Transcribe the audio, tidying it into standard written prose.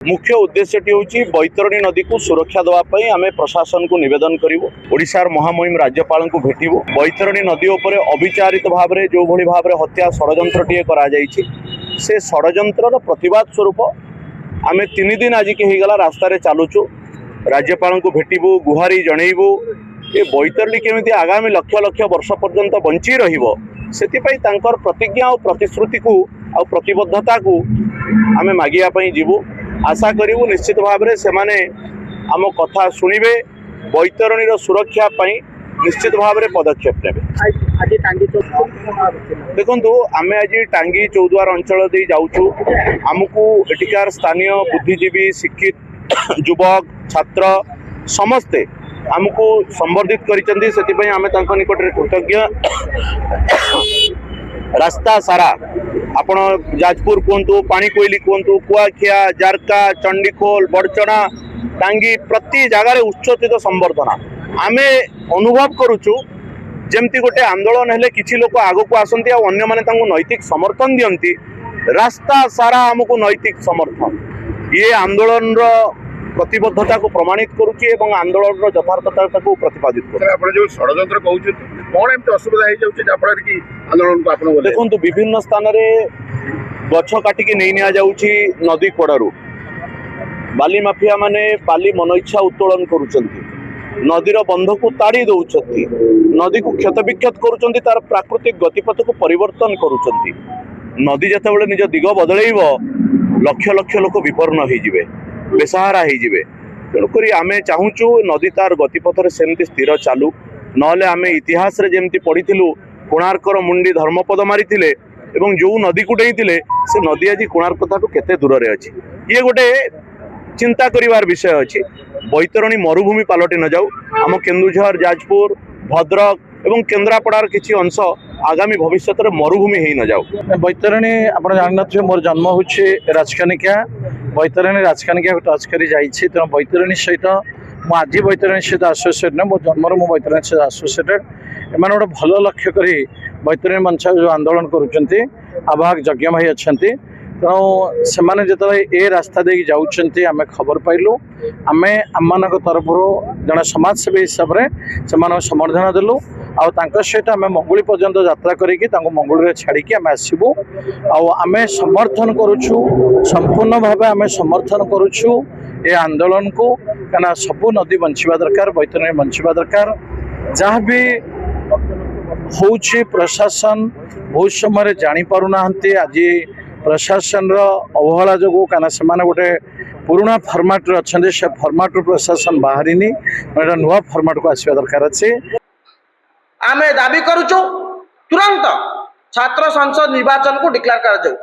मुख्य उद्देश्य हूँ बैतरणी नदी को सुरक्षा देवाई आम प्रशासन को निवेदन करूँ। ओडिशार महामहिम राज्यपाल को भेटू। बैतरणी नदी उपर अविचारित भाव में जो भाई भाव में हत्या षड्यंत्रटीए से षड्यंत्र प्रतिवाद स्वरूप आम 3 दिन आज की होगला रास्तार चलुचु। राज्यपाल को भेटू, गुहारी जनइबू ये बैतरणी केमी आगामी लक्ष लक्ष वर्ष पर्यंत बंची रही प्रतिज्ञा और प्रतिश्रुति को आ प्रतिबद्धता को आम मागियापाई जीवु। आशा करूँ निश्चित भाव में से आम कथा शुणे, बैतरणीर सुरक्षा निश्चित भाव में पदक्षेप ने। देखु आम आज टांगी चौद्वार अंचल दे जाऊँ। आमको एटिकार स्थानीय बुद्धिजीवी, शिक्षित युवक, छात्र समस्ते आमको संबर्धित कर आम निकट कृतज्ञ। रास्ता सारा आपण जाजपुर कहतु, पाणीकोइली कहतु, कुआखिया, जारका, चंडीखोल, बड़चना, टांगी प्रति जगार उच्चतित संबर्धना आम अनुभव करुचु। जमती गोटे आंदोलन हेले किछि लोक आगो को आसंती और अन्य माने तांको नैतिक समर्थन दियंती। रास्ता सारा आमको नैतिक समर्थन ये आंदोलन प्रतिबद्धता को प्रमाणित करुच्ची एवं आंदोलन यथार्थता को प्रतिपादित कर। देखो विभिन्न स्थान गछ काटिकी नहीं जाऊँगी नदी कड़ू। बाली माफिया माने बाली मन इच्छा उत्तोलन करुचंती, नदीर बंध को ताड़ी दौरान, नदी को क्षत विक्षत करुचंती, तार प्राकृतिक गतिपथ को परिवर्तन करुचंती। नदी जितेबाला निज दिग बदलैब लक्ष लक्ष लोक विपन्न होइजिबे, बेसहारा होइजिबे। तेणुक आम चाहूँ नदी तार गतिपथ सेमती स्थिर चालू, नहले आम इतिहास रे जेमती पढ़िथिलु कोणार्कर मुंडी धर्मपद मारिथिले एवं जो नदी को डेइथिले से नदी आज कोणार्क ठारू केते दूर रे अछि। ये गोटे चिंता करिवार विषय अछि। बैतरणी मरुभूमि पलटि न जाऊ। आम केन्दुझर, जाजपुर, भद्रक एवं केन्द्रापड़ार किछि अंश आगामी भविष्य में मरुभूमि हो न जाऊ। बैतरणी आप जानते मोर जन्म हूँ राजकानिका। बैतरणी राजकानिका टच कर तेणु बैतरणी सहित मुझे आज बैतरणी सहित आसोसीएट ना मो जन्मर मो बैतरणी सहित आसोसीएटेड। एम गोटे भल लक्ष्य कर बैतरणी मंच जो आंदोलन करुँच आवाहक यज्ञ भाई अच्छा। तेणु से जो ए रास्ता दे जाऊँच आम खबर पाइलु। आम आम तरफ जड़े समाजसेवी हिसाब से समर्थन देलु। सहित आम मंगुली पर्यंत यात्रा करी मंगुली छाड़ी आम आसबू। आम समर्थन करुचु, संपूर्ण भाव आम समर्थन करुचु ए आंदोलन को। कहीं सबू नदी बंचवा दरकार, बैतरणी बंचवा दरकार। जहाँ भी होउछि प्रशासन बहुत समय जापर ना। आज प्रशासन अवहेला जो कहीं से गोटे पुराना फर्माट अच्छा से फर्माट प्रशासन बाहरी नुआ फर्माट को आसवा दरकार अच्छे। आमे दाबी करुचु तुरंत छात्र संसद निर्वाचन को डिक्लेयर कर जाऊ।